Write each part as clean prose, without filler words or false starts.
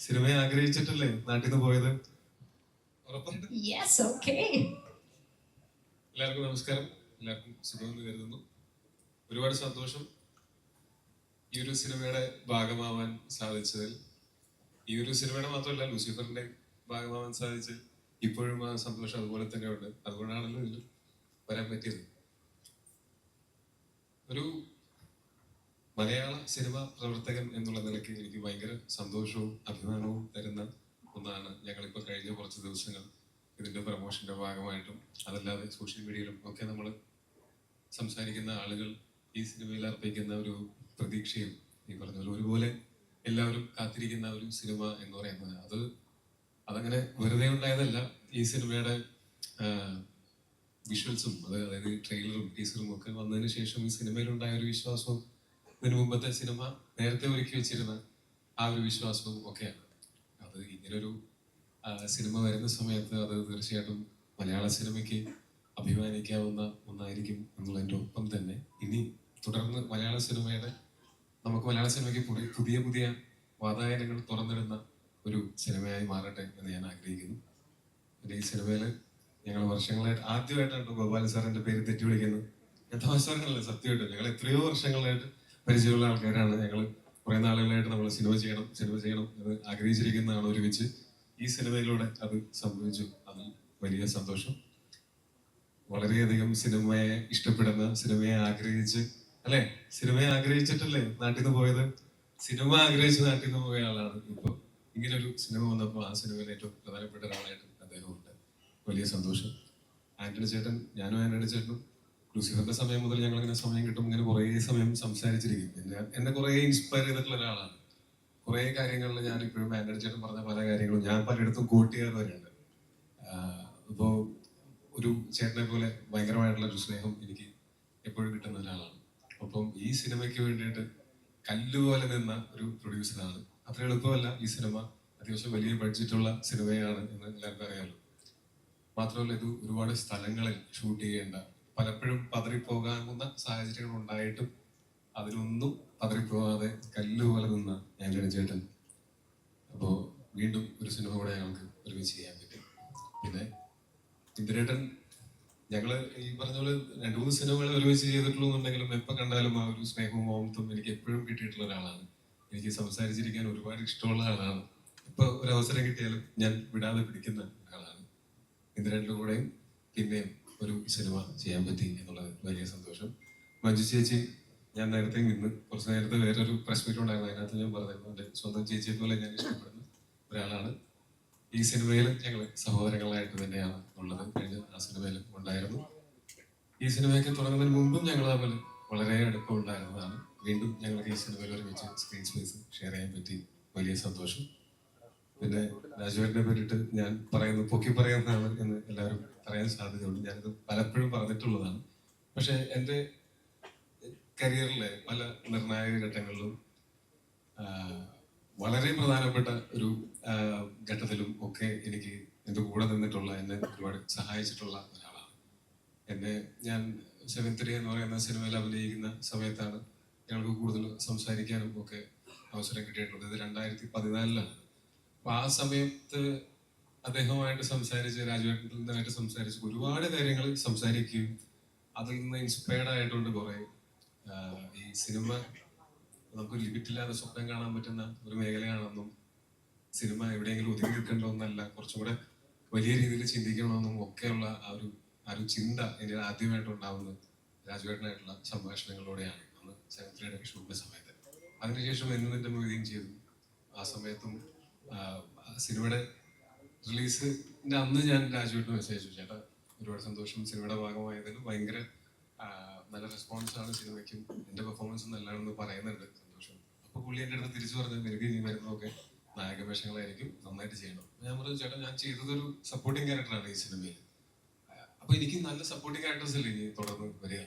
സിനിമയെ ആഗ്രഹിച്ചിട്ടല്ലേ നാട്ടിൽ നിന്ന് പോയത്? ഉറപ്പുണ്ട്. എല്ലാവർക്കും നമസ്കാരം. എല്ലാവർക്കും സുഖമെന്ന് കരുതുന്നു. ഒരുപാട് സന്തോഷം ഈ ഒരു സിനിമയുടെ ഭാഗമാവാൻ സാധിച്ചതിൽ. ഈ ഒരു സിനിമയുടെ മാത്രമല്ല, ലൂസിഫറിന്റെ ഭാഗമാവാൻ സാധിച്ചതിൽ ഇപ്പോഴും ആ സന്തോഷം അതുപോലെ തന്നെ ഉണ്ട്. അതുകൊണ്ടാണല്ലോ ഇതിൽ വരാൻ പറ്റിയത്. ഒരു മലയാള സിനിമ പ്രവർത്തകൻ എന്നുള്ള നിലയ്ക്ക് എനിക്ക് ഭയങ്കര സന്തോഷവും അഭിമാനവും തരുന്ന ഒന്നാണ്. ഞങ്ങളിപ്പോ കഴിഞ്ഞ കുറച്ച് ദിവസങ്ങൾ ഇതിന്റെ പ്രൊമോഷന്റെ ഭാഗമായിട്ടും അതല്ലാതെ സോഷ്യൽ മീഡിയയിലും ഒക്കെ നമ്മൾ സംസാരിക്കുന്ന ആളുകൾ ഈ സിനിമയിൽ അർപ്പിക്കുന്ന ഒരു പ്രതീക്ഷയും ഈ പറഞ്ഞ പോലെ ഒരുപോലെ എല്ലാവരും കാത്തിരിക്കുന്ന ഒരു സിനിമ എന്ന് പറയുന്നത് അതങ്ങനെ വെറുതെ ഉണ്ടായതല്ല. ഈ സിനിമയുടെ വിഷ്വൽസും അതായത് ട്രെയിലറും ടീസറും ഒക്കെ വന്നതിന് ശേഷം ഈ സിനിമയിലുണ്ടായ ഒരു വിശ്വാസവും ഇതിനു മുമ്പത്തെ സിനിമ നേരത്തെ ഒരുക്കി വെച്ചിരുന്ന ആ ഒരു വിശ്വാസവും ഒക്കെയാണ്. അത് ഇങ്ങനൊരു സിനിമ വരുന്ന സമയത്ത് അത് തീർച്ചയായിട്ടും മലയാള സിനിമയ്ക്ക് അഭിമാനിക്കാവുന്ന ഒന്നായിരിക്കും എന്നുള്ളതിൻ്റെ ഒപ്പം തന്നെ ഇനി തുടർന്ന് നമുക്ക് മലയാള സിനിമയ്ക്ക് പുതിയ പുതിയ വാതായനങ്ങൾ തുറന്നിടുന്ന ഒരു സിനിമയായി മാറട്ടെ എന്ന് ഞാൻ ആഗ്രഹിക്കുന്നു. പിന്നെ ഈ സിനിമയിൽ ഞങ്ങൾ വർഷങ്ങളായിട്ട് ആദ്യമായിട്ടാണ് ഗോപാലൻ സാറിന്റെ പേര് തെറ്റി വിളിക്കുന്നത്. യഥാവസരങ്ങളല്ല, സത്യമായിട്ട് ഞങ്ങൾ എത്രയോ വർഷങ്ങളായിട്ട് പരിചയമുള്ള ആൾക്കാരാണ്. ഞങ്ങൾ കുറെ നാളുകളായിട്ട് നമ്മൾ സിനിമ ചെയ്യണം എന്ന് ആഗ്രഹിച്ചിരിക്കുന്നതാണ്. ഒരുമിച്ച് ഈ സിനിമയിലൂടെ അത് സംഭവിച്ചു. അതിൽ വലിയ സന്തോഷം. വളരെയധികം സിനിമയെ ഇഷ്ടപ്പെടുന്ന, സിനിമയെ ആഗ്രഹിച്ചിട്ടല്ലേ നാട്ടിൽ നിന്ന് പോയത്? സിനിമ ആഗ്രഹിച്ച് നാട്ടിൽ നിന്ന് പോയ ആളാണ്. ഇപ്പൊ ഇങ്ങനെ ഒരു സിനിമ വന്നപ്പോൾ ആ സിനിമയിൽ ഏറ്റവും പ്രധാനപ്പെട്ട ഒരാളായിട്ട് അദ്ദേഹമുണ്ട്. വലിയ സന്തോഷം. ഞാനും ആന്റണി ചേട്ടനും ലൂസിഫറിന്റെ സമയം മുതൽ ഞങ്ങൾ ഇങ്ങനെ സമയം കിട്ടും ഇങ്ങനെ കുറേ സമയം സംസാരിച്ചിരിക്കും. എന്നെ കുറേ ഇൻസ്പയർ ചെയ്തിട്ടുള്ള ഒരാളാണ്. കുറേ കാര്യങ്ങളിൽ ഞാൻ ഇപ്പോഴും ആന്റണി ചേട്ടൻ പറഞ്ഞ പല കാര്യങ്ങളും ഞാൻ പലയിടത്തും കോട്ട് ചെയ്യാറ് വരെയുണ്ട്. ഇപ്പോ ഒരു ചേട്ടനെ പോലെ ഭയങ്കരമായിട്ടുള്ള ഒരു സ്നേഹം എനിക്ക് എപ്പോഴും കിട്ടുന്ന ഒരാളാണ്. അപ്പം ഈ സിനിമയ്ക്ക് വേണ്ടിയിട്ട് കല്ലുപോലെ നിന്ന ഒരു പ്രൊഡ്യൂസറാണ്. അത്ര എളുപ്പമല്ല. ഈ സിനിമ അത്യാവശ്യം വലിയ ബഡ്ജറ്റുള്ള സിനിമയാണ് എന്ന് എല്ലാവർക്കും അറിയാമല്ലോ. മാത്രമല്ല ഇത് ഒരുപാട് സ്ഥലങ്ങളിൽ ഷൂട്ട് ചെയ്യേണ്ട, പലപ്പോഴും പതറിപ്പോകാവുന്ന സാഹചര്യങ്ങൾ ഉണ്ടായിട്ടും അതിലൊന്നും പതറിപ്പോകാതെ കല്ലുപോലെ നിന്ന ആന്റണി ചേട്ടൻ. അപ്പോൾ വീണ്ടും ഒരു സിനിമ കൂടെ ഞങ്ങൾക്ക് ഒരുമിച്ച് ചെയ്യാൻ പറ്റി. പിന്നെ ഇന്ദിരേട്ടൻ, ഞങ്ങള് ഈ പറഞ്ഞ പോലെ 2-3 സിനിമകൾ ഒരുമിച്ച് ചെയ്തിട്ടുള്ളൂ എന്നുണ്ടെങ്കിലും എപ്പോൾ കണ്ടാലും ആ ഒരു സ്നേഹവും ഓമത്തും എനിക്ക് എപ്പോഴും കിട്ടിയിട്ടുള്ള ഒരാളാണ്. എനിക്ക് സംസാരിച്ചിരിക്കാൻ ഒരുപാട് ഇഷ്ടമുള്ള ആളാണ്. ഇപ്പൊ ഒരു അവസരം കിട്ടിയാലും ഞാൻ വിടാതെ പിടിക്കുന്ന ആളാണ്. ഇന്ദിരേട്ടൻ്റെ കൂടെയും പിന്നെയും ഒരു സിനിമ ചെയ്യാൻ പറ്റി എന്നുള്ളത് വലിയ സന്തോഷം. മഞ്ജു ചേച്ചി, ഞാൻ നേരത്തെ കുറച്ച് നേരത്തെ വേറൊരു പ്രസ് മീറ്റ് ഉണ്ടായിരുന്നു. അതിനകത്ത് ഞാൻ പറഞ്ഞിരുന്നു എൻ്റെ സ്വന്തം ചേച്ചിയെ പോലെ ഞാൻ ഇഷ്ടപ്പെടുന്ന ഒരാളാണ്. ഈ സിനിമയിൽ ഞങ്ങൾ സഹോദരങ്ങളായിട്ട് തന്നെയാണ് ഉള്ളത്. കഴിഞ്ഞ ആ സിനിമയിലും ഉണ്ടായിരുന്നു. ഈ സിനിമയൊക്കെ തുടങ്ങുന്നതിന് മുമ്പും ഞങ്ങൾ തമ്മിൽ വളരെ അടുപ്പം ഉണ്ടായിരുന്നതാണ്. വീണ്ടും ഞങ്ങൾക്ക് ഈ സിനിമയിൽ ഒരുമിച്ച് സ്ക്രീൻ സ്പേസ് ഷെയർ ചെയ്യാൻ പറ്റി. വലിയ സന്തോഷം. പിന്നെ രാജുവേട്ടനെ പറ്റിയിട്ട് ഞാൻ പൊക്കി പറയുന്നതാണ് എന്ന് എല്ലാവരും പറയാൻ സാധ്യതയുണ്ട്. ഞാനിത് പലപ്പോഴും പറഞ്ഞിട്ടുള്ളതാണ്. പക്ഷെ എൻ്റെ കരിയറിലെ പല നിർണായക ഘട്ടങ്ങളിലും വളരെ പ്രധാനപ്പെട്ട ഒരു ഘട്ടത്തിലും ഒക്കെ എനിക്ക് എൻ്റെ കൂടെ നിന്നിട്ടുള്ള, എന്നെ ഒരുപാട് സഹായിച്ചിട്ടുള്ള ഒരാളാണ്. ഞാൻ 7th Day എന്ന് പറയുന്ന സിനിമയിൽ അഭിനയിക്കുന്ന സമയത്താണ് ഞങ്ങൾക്ക് കൂടുതൽ സംസാരിക്കാനും ഒക്കെ അവസരം കിട്ടിയിട്ടുള്ളത്. ഇത് 2014 അപ്പൊ ആ സമയത്ത് അദ്ദേഹവുമായിട്ട് രാജുവേട്ടനുമായിട്ട് സംസാരിച്ച് ഒരുപാട് കാര്യങ്ങൾ സംസാരിക്കുകയും അതിൽ നിന്ന് ഇൻസ്പയർഡ് ആയിട്ടുണ്ട്. കുറെ ഈ സിനിമ നമുക്ക് ലിമിറ്റില്ലാതെ സ്വപ്നം കാണാൻ പറ്റുന്ന ഒരു മേഖലയാണെന്നും സിനിമ എവിടെയെങ്കിലും ഒതുങ്ങി നിൽക്കേണ്ട ഒന്നല്ല, കുറച്ചും കൂടെ വലിയ രീതിയിൽ ചിന്തിക്കണമെന്നും ഒക്കെയുള്ള ആ ഒരു ചിന്ത എനിക്ക് ആദ്യമായിട്ടുണ്ടാവുന്നത് രാജുവേട്ടനായിട്ടുള്ള സംഭാഷണങ്ങളിലൂടെയാണ്. അന്ന് 7th Day ഷൂട്ടിന്റെ സമയത്ത്. അതിനുശേഷം എന്നെ മൊയ്തീൻ ചെയ്തു. ആ സമയത്തും സിനിമയുടെ റിലീസിന്റെ അന്ന് ഞാൻ രാജുവേട്ടന് മെസ്സേജ് അയച്ചു, ചേട്ടാ ഒരുപാട് സന്തോഷം, സിനിമയുടെ ഭാഗമായതിൽ ഭയങ്കര നല്ല റെസ്പോൺസാണ് സിനിമയ്ക്കും എൻ്റെ പെർഫോമൻസും നല്ലതാണെന്ന് പറയുന്നുണ്ട്, സന്തോഷം. അപ്പൊ പുള്ളി എൻ്റെ അടുത്ത് തിരിച്ചു പറഞ്ഞു, നിനക്ക് ഇനി വരുന്നതൊക്കെ നായകവേഷങ്ങളായിരിക്കും, നന്നായിട്ട് ചെയ്യണം. ഞാൻ പറഞ്ഞു, ചേട്ടാ ഞാൻ ചെയ്തതൊരു സപ്പോർട്ടിങ് ക്യാരക്ടറാണ് ഈ സിനിമയിൽ, അപ്പൊ എനിക്ക് നല്ല സപ്പോർട്ടിങ് ക്യാരക്ടേഴ്സ് അല്ലേ ഇനി തുടർന്ന് വരിക.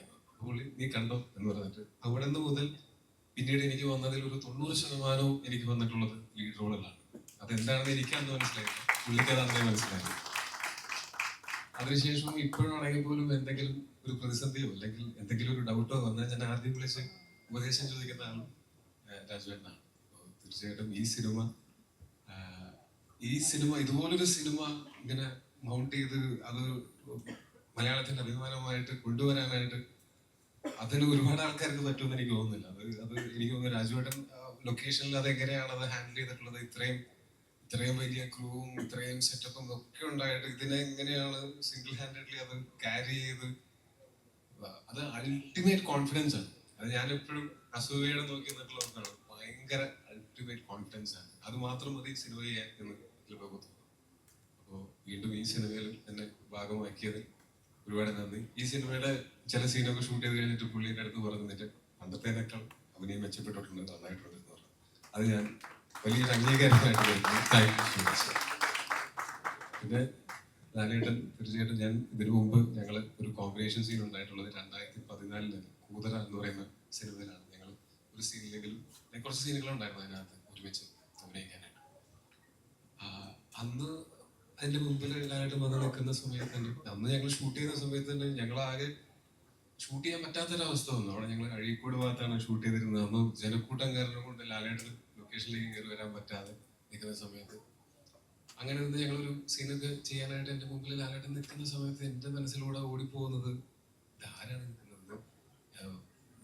പുള്ളി നീ കണ്ടോ എന്ന് പറഞ്ഞിട്ട് അവിടെ നിന്ന് മുതൽ പിന്നീട് എനിക്ക് വന്നതിൽ ഒരു 90% എനിക്ക് വന്നിട്ടുള്ളത് ലീഡ് റോളുകളാണ്. അതെന്താണെന്ന് എനിക്ക് അന്ന് മനസ്സിലായില്ല, പുള്ളിക്ക് അത് അന്നേ മനസ്സിലായി. അതിനുശേഷം ഇപ്പോഴാണെങ്കിൽ പോലും എന്തെങ്കിലും ഒരു പ്രതിസന്ധിയോ അല്ലെങ്കിൽ എന്തെങ്കിലും ഒരു ഡൗട്ടോ വന്നാൽ ഞാൻ ആദ്യം വിളിച്ച് ഉപദേശം ചോദിക്കുന്ന ആളും രാജുവേട്ടനാണ്. തീർച്ചയായിട്ടും ഈ സിനിമ ഈ സിനിമ, ഇതുപോലൊരു സിനിമ ഇങ്ങനെ മൗണ്ട് ചെയ്ത് അത് മലയാളത്തിന്റെ അഭിമാനമായിട്ട് കൊണ്ടുവരാനായിട്ട് അതിന് ഒരുപാട് ആൾക്കാർക്ക് പറ്റുമെന്ന് എനിക്ക് തോന്നുന്നില്ല. അത് എനിക്ക് തോന്നുന്നു രാജുവേട്ടൻ ലൊക്കേഷനിൽ അത് എങ്ങനെയാണ് അത് ഹാൻഡിൽ ചെയ്തിട്ടുള്ളത്, ഇത്രയും വലിയ ക്രൂവും ഇത്രയും സെറ്റപ്പും ഒക്കെ ഉണ്ടായിട്ട് ഇതിനെ എങ്ങനെയാണ് സിംഗിൾ ഹാൻഡഡ്ലി അത് ക്യാരി ചെയ്ത്, അത് അൾട്ടിമേറ്റ് കോൺഫിഡൻസ് ആണ്. അത് ഞാൻ എപ്പോഴും അസൂയയുടെ നോക്കി നിന്നിട്ടുള്ളതാണ്. ഭയങ്കര അൾട്ടിമേറ്റ് കോൺഫിഡൻസ് ആണ്. അത് മാത്രം മതി സിനിമ ചെയ്യാൻ എന്ന് ചിലപ്പോൾ തോന്നുന്നു. അപ്പോൾ വീണ്ടും ഈ സിനിമയിൽ എന്നെ ഭാഗമാക്കിയത് ഒരുപാട് നന്ദി. ഈ സിനിമയുടെ ചില സീനൊക്കെ ഷൂട്ട് ചെയ്ത് കഴിഞ്ഞിട്ട് പുള്ളിയുടെ അടുത്ത് പറഞ്ഞിട്ട് പണ്ടത്തേനേക്കാൾ അഭിനയം മെച്ചപ്പെട്ടിട്ടുണ്ട്, നന്നായിട്ടുണ്ട് എന്ന് പറഞ്ഞു. അത് ഞാൻ വലിയൊരു അംഗീകാരമായിട്ട് വരുന്നു. Thank you so much. പിന്നെ ലാലേട്ടൻ, തീർച്ചയായിട്ടും ഞാൻ ഇതിനു മുമ്പ് ഞങ്ങൾ ഒരു കോമ്പിനേഷൻ സീൻ ഉണ്ടായിട്ടുള്ളത് 2014 കൂതറ എന്ന് പറയുന്ന സിനിമയിലാണ്. ഞങ്ങൾ ഒരു സീനിലെങ്കിലും കുറച്ച് സീനുകളുണ്ടായിരുന്നു അതിനകത്ത് ഒരുമിച്ച് അഭിനയിക്കാനായിട്ട്. അന്ന് അതിന്റെ മുമ്പിൽ ലാലേട്ടൻ വന്ന് നിൽക്കുന്ന സമയത്ത് തന്നെ, അന്ന് ഞങ്ങൾ ഷൂട്ട് ചെയ്യുന്ന സമയത്ത് തന്നെ ഞങ്ങളാകെ ഷൂട്ട് ചെയ്യാൻ പറ്റാത്തൊരവസ്ഥ വന്നു. അവിടെ ഞങ്ങൾ അഴീക്കോട് ഭാഗത്താണ് ഷൂട്ട് ചെയ്തിരുന്നത്. അന്ന് ജനക്കൂട്ടം കാരണം കൊണ്ട് ലാലേട്ടൻ ലൊക്കേഷനിലേക്ക് കയറി വരാൻ പറ്റാതെ നിൽക്കുന്ന സമയത്ത്, അങ്ങനെ നിന്ന് ഞങ്ങളൊരു സീനൊക്കെ ചെയ്യാനായിട്ട് എൻ്റെ മുമ്പിൽ ലാലേട്ടൻ നിൽക്കുന്ന സമയത്ത് എൻ്റെ മനസ്സിലൂടെ ഓടിപ്പോകുന്നത് ഇതാരാണ് നിൽക്കുന്നത്.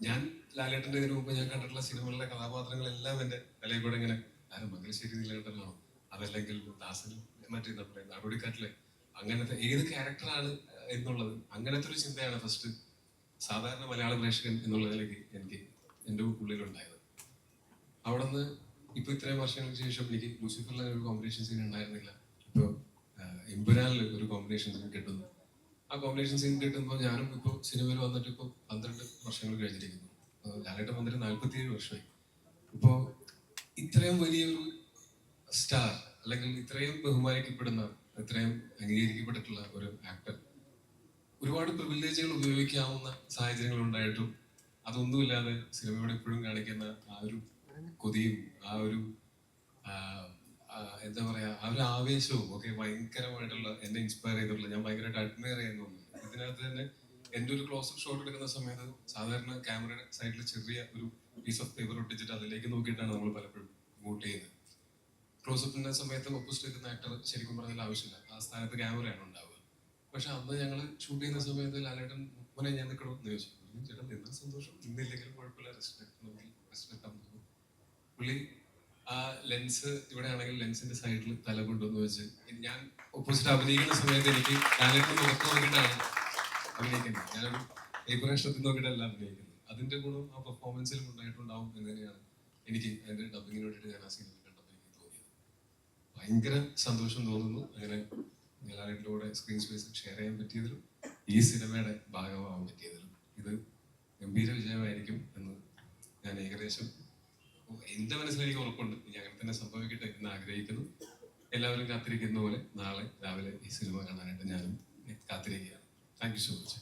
ഞാൻ ലാലേട്ടൻ്റെ ഇതിനു മുമ്പ് ഞാൻ കണ്ടിട്ടുള്ള സിനിമകളിലെ കഥാപാത്രങ്ങളെല്ലാം എൻ്റെ തലയിൽ കൂടെ ഇങ്ങനെ, ആരും മംഗലശ്ശേരി നീലകണ്ഠനാണോ, അതല്ലെങ്കിൽ ദാസൻ, മറ്റേ നമ്മുടെ നാടോടിക്കാറ്റിലെ അങ്ങനത്തെ ഏത് ക്യാരക്ടറാണ് എന്നുള്ളത്, അങ്ങനത്തെ ഒരു ചിന്തയാണ് ഫസ്റ്റ് സാധാരണ മലയാള പ്രേക്ഷകൻ എന്നുള്ളതിലേക്ക് എനിക്ക് എൻ്റെ ഉള്ളിലുണ്ടായത്. അവിടെ നിന്ന് ഇപ്പൊ ഇത്രയും വർഷങ്ങൾക്ക് ശേഷം എനിക്ക് ലൂസിഫറിലെ ഒരു കോമ്പിനേഷൻ സീൻ ഉണ്ടായിരുന്നില്ല. ഇപ്പോൾ എമ്പുരാനിൽ ഒരു കോമ്പിനേഷൻ സീൻ കിട്ടുന്നു. ആ കോമ്പിനേഷൻ സീൻ കിട്ടുമ്പോൾ ഞാനും ഇപ്പോൾ സിനിമയിൽ വന്നിട്ട് ഇപ്പോൾ 12 വർഷങ്ങൾ കഴിഞ്ഞിരിക്കുന്നു. ലാലേട്ടൻ വന്നിട്ട് 47 വർഷമായി. ഇപ്പോൾ ഇത്രയും വലിയൊരു സ്റ്റാർ, അല്ലെങ്കിൽ ഇത്രയും ബഹുമാനിക്കപ്പെടുന്ന, ഇത്രയും അംഗീകരിക്കപ്പെട്ടിട്ടുള്ള ഒരു ആക്ടർ ഒരുപാട് പ്രിവിലേജുകൾ ഉപയോഗിക്കാവുന്ന സാഹചര്യങ്ങൾ ഉണ്ടായിട്ടും അതൊന്നുമില്ലാതെ സിനിമയോട് എപ്പോഴും കാണിക്കുന്ന ആ ഒരു കൊതിയും ആ ഒരു എന്താ പറയാ, ആ ഒരു ആവേശവും ഒക്കെ ഭയങ്കരമായിട്ടുള്ള എന്നെ ഇൻസ്പയർ ചെയ്തിട്ടുള്ള, ഞാൻ ഭയങ്കരമായിട്ട് അഡ്മയർ ചെയ്യുന്നുണ്ട്. ഇതിനകത്ത് തന്നെ എൻ്റെ ഒരു ക്ലോസപ്പ് ഷോട്ട് എടുക്കുന്ന സമയത്ത് സാധാരണ ക്യാമറയുടെ സൈഡിൽ ചെറിയ ഒരു പീസ് ഓഫ് പേപ്പർ ഒട്ടിച്ചിട്ട് അതിലേക്ക് നോക്കിയിട്ടാണ് നമ്മൾ പലപ്പോഴും ഷൂട്ട് ചെയ്യുന്നത്. ക്ലോസപ്പിന്റെ സമയത്ത് ഓപ്പോസിറ്റ് നിൽക്കുന്ന ആക്ടർ ശരിക്കും പറഞ്ഞാൽ ആവശ്യമില്ല, ആ സ്ഥാനത്ത് ക്യാമറയാണ് ഉണ്ടാവുക. പക്ഷെ അന്ന് ഞങ്ങൾ ഷൂട്ട് ചെയ്യുന്ന സമയത്ത് ലാലേട്ടൻ മോനെ ഞാൻ നിൽക്കണോ എന്ന് ചോദിച്ചു. ചേട്ടൻ നിന്ന സന്തോഷം, നിന്നില്ലെങ്കിലും കുഴപ്പമില്ല, റെസ്റ്റ് എടുക്കാൻ തോന്നും. പുള്ളി ആ ലെൻസ് ഇവിടെ ആണെങ്കിൽ ലെൻസിന്റെ സൈഡിൽ തല കൊണ്ടുവന്ന് വെച്ച്, ഞാൻ ഓപ്പോസിറ്റ് അഭിനയിക്കുന്ന സമയത്ത് എനിക്ക് ലാലേട്ടൻ മുഖത്ത് നോക്കിയിട്ടാണ് അഭിനയിക്കുന്നത്. ഞാനൊരു പേപ്പർ നഷ്ടത്തിൽ നോക്കിയിട്ടല്ല അഭിനയിക്കുന്നത്. അതിന്റെ ഗുണം ആ പെർഫോമൻസിലും ഉണ്ടായിട്ടുണ്ടാവും എന്ന് തന്നെയാണ് എനിക്ക് അതിന്റെ ഡബിങ്ങിന് വേണ്ടിയിട്ട് ഞാൻ ആ സിനിമ കണ്ടപ്പോൾ എനിക്ക് തോന്നിയത്. ഭയങ്കര സന്തോഷം തോന്നുന്നു അങ്ങനെ ലാലേട്ടൻ്റെ കൂടെ സ്ക്രീൻ സ്പേസ് ഷെയർ ചെയ്യാൻ പറ്റിയതിലും ഈ സിനിമയുടെ ഭാഗമാവാൻ പറ്റിയതിലും. ഇത് ഗംഭീര വിജയമായിരിക്കും എന്ന് ഞാൻ ഏകദേശം എന്റെ മനസ്സിൽ എനിക്ക് ഉറപ്പുണ്ട്. ഇനി അങ്ങനെ തന്നെ സംഭവിക്കട്ടെ എന്ന് ആഗ്രഹിക്കുന്നു. എല്ലാവരും കാത്തിരിക്കുന്ന പോലെ നാളെ രാവിലെ ഈ സിനിമ കാണാനായിട്ട് ഞാനും കാത്തിരിക്കുകയാണ്. Thank you so much.